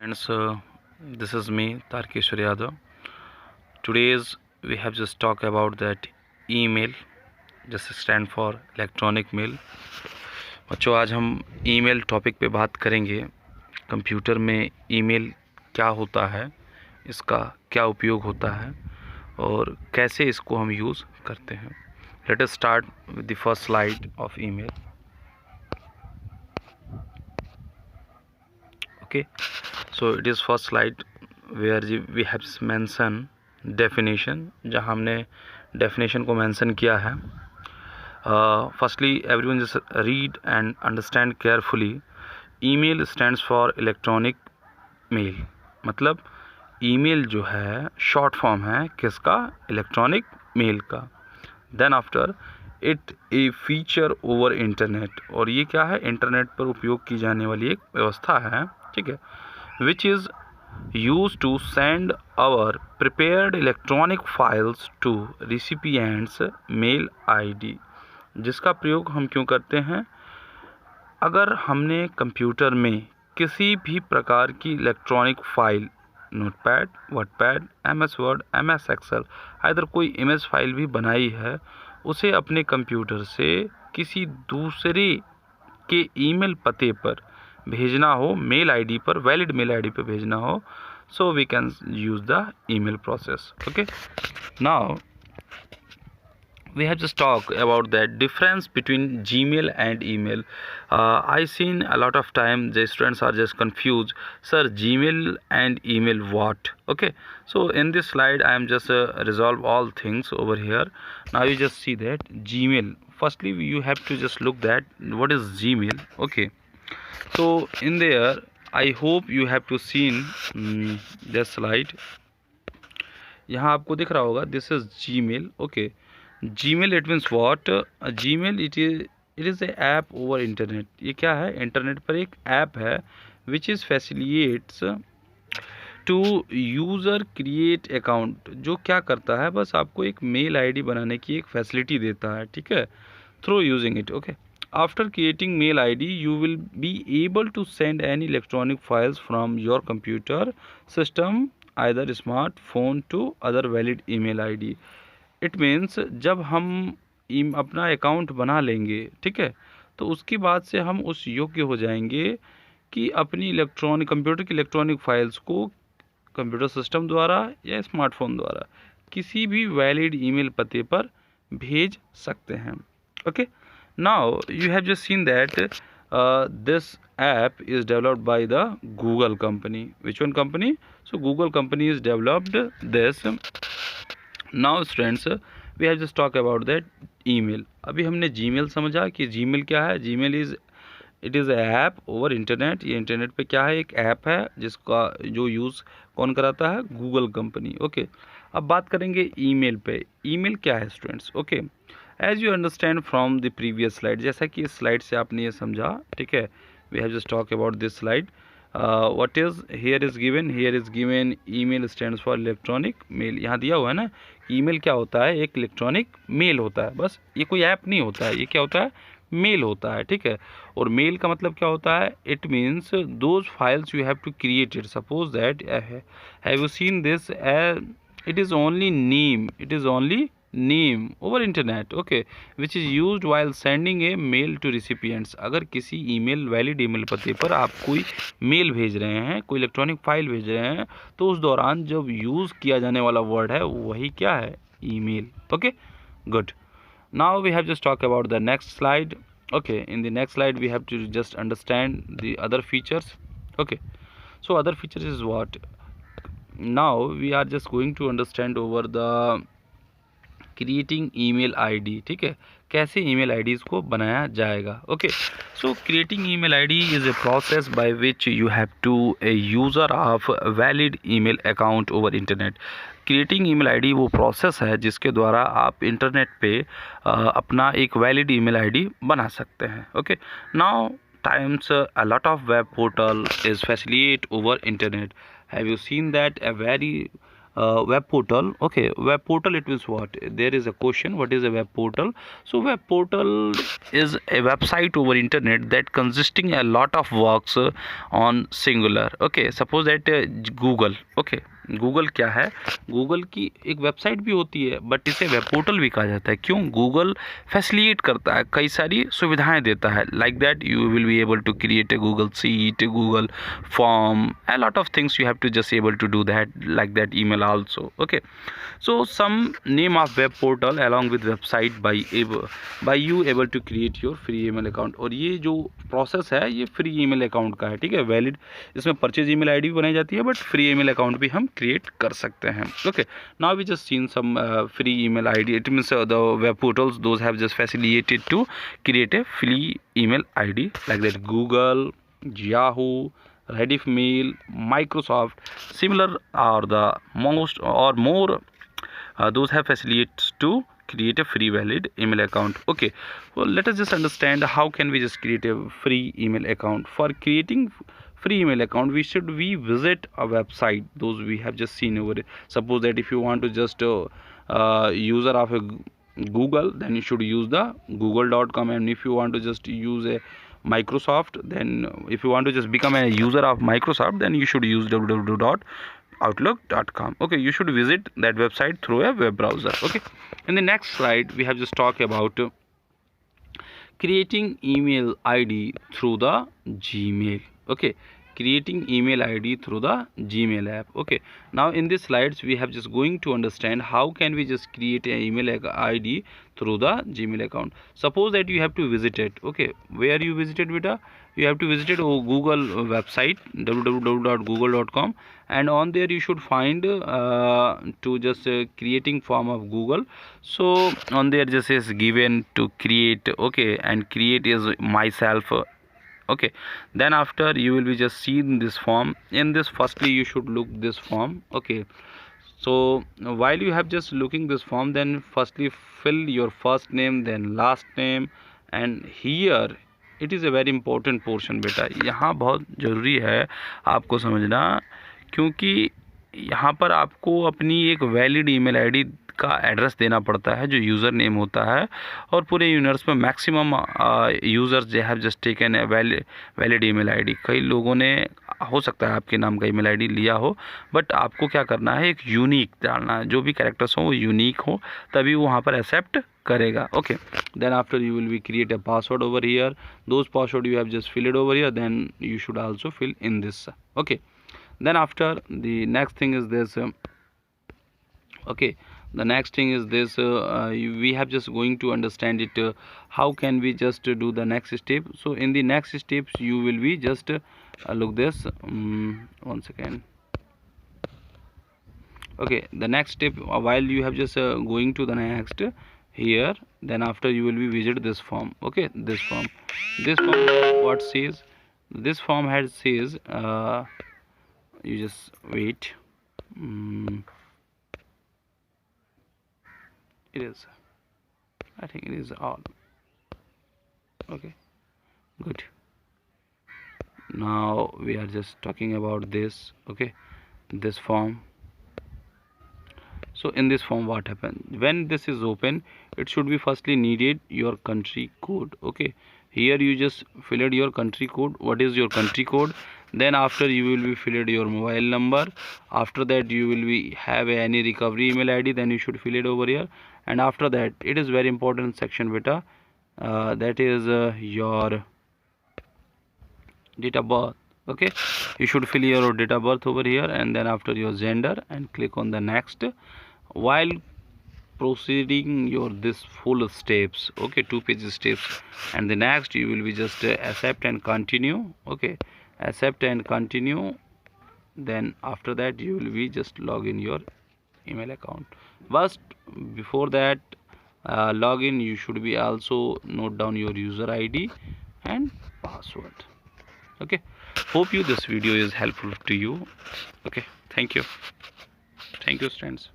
And so this is me, Tarkeshwar Yadav. Today's we have just talked about that email, just stand for electronic mail. बच्चों आज हम email topic पे बात करेंगे. Computer में email क्या होता है, इसका क्या उपयोग होता है और कैसे इसको हम यूज़ करते हैं. Let us start with the first slide of email. Okay, so it is first slide where we have mention definition, जहाँ हमने definition को mention किया है. Firstly, everyone just read and understand carefully. Email stands for electronic mail. मतलब email जो है short form है किसका? electronic mail का. Then after it a feature over internet, और ये क्या है? इंटरनेट पर उपयोग की जाने वाली एक व्यवस्था है, ठीक है, which is used to send our prepared electronic files to recipients mail ID. जिसका प्रयोग हम क्यों करते हैं? अगर हमने कंप्यूटर में किसी भी प्रकार की electronic file, notepad, wordpad, MS word, MS Excel, इधर कोई इमेज फाइल भी बनाई है, उसे अपने कंप्यूटर से किसी दूसरे के ईमेल पते पर भेजना हो, मेल आईडी पर, वैलिड मेल आईडी पर भेजना हो, so we can use the email process. Okay, now we have just talked about that difference between Gmail and email. I seen a lot of time the students are just confused, sir, Gmail and email what? Okay, so in this slide I am just resolve all things over here. Now you just see that Gmail, firstly you have to just look that what is Gmail. Okay, so in there I hope you have to seen this slide. यहाँ आपको दिख रहा होगा this is Gmail. Okay, Gmail it means what? Gmail it is a app over internet. ये क्या है? Internet पर एक ऐप है which is facilitates to user create account. जो क्या करता है? बस आपको एक मेल आईडी बनाने की एक फैसिलिटी देता है, ठीक है, through using it. Okay, after creating mail ID you will be able to send any electronic files from your computer system, either smartphone to other valid email ID. It means जब हम अपना account बना लेंगे, ठीक है, तो उसके बाद से हम उस योग्य हो जाएंगे कि अपनी कंप्यूटर की इलेक्ट्रॉनिक फाइल्स को कंप्यूटर सिस्टम द्वारा या स्मार्टफोन द्वारा किसी भी वैलिड ईमेल पते पर भेज सकते हैं. Okay, now you have just seen that this app is developed by the Google company. Which one company? So Google company is developed this. Now students we have just talk about that email. अभी हमने Gmail समझा कि Gmail क्या है. Gmail is a app over internet. ये internet पे क्या है? एक ऐप है जिसका जो यूज़ कौन कराता है? Google company. ओके, अब बात करेंगे ईमेल पे. ईमेल क्या है students? Okay, as you understand from the previous slide, जैसा कि इस स्लाइड से आपने ये समझा, ठीक है, we have just talk about this slide. what is here is given email stands for electronic mail. यहाँ दिया हुआ है ना, ईमेल क्या होता है? एक इलेक्ट्रॉनिक मेल होता है. बस ये कोई ऐप नहीं होता है, ये क्या होता है? मेल होता है, ठीक है. और मेल का मतलब क्या होता है? It means those files you have to create it. Suppose that have you seen this, it is only name over internet. Okay, which is used while sending a mail to recipients. अगर किसी email valid email पते पर आप कोई mail भेज रहे हैं, कोई इलेक्ट्रॉनिक फाइल भेज रहे हैं, तो उस दौरान जब यूज़ किया जाने वाला वर्ड है वही क्या है? Email. Okay, good. Now we have just talk about the next slide. Okay, in the next slide we have to just understand the other features. Okay, so other features is what? Now we are just going to understand over the creating email ID. ठीक है, कैसे email IDs को बनाया जाएगा. Okay, so creating email ID is a process by which you have to a user of valid email account over internet. Creating email ID वो process है जिसके द्वारा आप इंटरनेट पे अपना एक वैलिड ईमेल आईडी बना सकते हैं. Okay, now times a lot of web portal is facilitate over internet. Have you seen that a very web portal. Okay, web portal, it means what? There is a question, what is a web portal? So web portal is a website over internet that consisting a lot of works on singular. Okay, suppose that Google. Okay, Google क्या है, Google की एक website भी होती है, but इसे web portal भी कहा जाता है। क्यों? गूगल फैसिलिटेट करता है, कई सारी सुविधाएं देता है। Like that you will be able to create a Google sheet, Google form, a lot of things you have to just able to do that, like that email also. Okay, so some name of web portal along with website by you able to create your free email account। और ये जो process है ये free email account का है, ठीक है। Valid इसमें परचेज ईमेल आईडी भी बनाई जाती है, बट फ्री ईमेल अकाउंट भी हम क्रिएट कर सकते हैं। Okay, now we just seen some free email ID। It means the web portals, those have just facilitated to create a free email ID like that Google, Yahoo, Rediffmail, Microsoft, similar are the most or more those have facilitates to create a free valid email account। Okay, well, let us just understand how can we just create a free email account। For creating free email account, we visit a website, those we have just seen over it। Suppose that if you want to just user of a Google, then you should use the google.com, and if you want to just use a Microsoft, then if you want to just become a user of Microsoft, then you should use www.outlook.com। okay, you should visit that website through a web browser। okay, in the next slide we have just talked about creating email ID through the Gmail। okay, creating email ID through the Gmail app। okay, now in these slides we have just going to understand how can we just create an email ID through the Gmail account। Suppose that you have to visit it। okay, where you visited, beta? You have to visit it Google website, www.google.com, and on there you should find to just creating form of Google। so on there just is given to create। okay, and create is myself। okay, then after you will be just seeing this form। in this, firstly you should look this form। okay, so while you have just looking this form, then firstly fill your first name, then last name, and here it is a very important portion बेटा। यहाँ बहुत ज़रूरी है आपको समझना, क्योंकि यहाँ पर आपको अपनी एक वैलिड ईमेल आईडी का एड्रेस देना पड़ता है, जो यूज़र नेम होता है। और पूरे यूनिवर्स में मैक्सिमम यूज़र्स जो have just taken a valid email ID. कई लोगों ने, हो सकता है आपके नाम का ईमेल आईडी लिया हो, बट आपको क्या करना है, एक यूनिक डालना है, जो भी कैरेक्टर्स हो वो यूनिक हो, तभी वो वहाँ पर एक्सेप्ट करेगा। Okay, then after you will be create a password over here. Those password you have just fill it over here, then you should also fill in this. Okay, then after the next thing is this okay, the next thing is this we have just going to understand it how can we just do the next step। so in the next steps you will be just look this one second। okay, the next step while you have just going to the next here, then after you will be visit this form। okay, this form what says, this form has says you just wait, it is, I think it is all okay, good। now we are just talking about this। okay, this form। so in this form what happens when this is open, it should be firstly needed your country code। okay, here you just fill out your country code, what is your country code, then after you will be fill out your mobile number, after that you will be have any recovery email ID, then you should fill it over here, and after that it is very important section beta, that is your date of birth। okay, you should fill your date of birth over here, and then after your gender, and click on the next while proceeding your this full steps। okay, 2 page steps, and the next you will be just accept and continue। okay, accept and continue, then after that you will be just log in your email account। but before that login, you should be also note down your user ID and password। okay, hope you this video is helpful to you। okay, thank you students।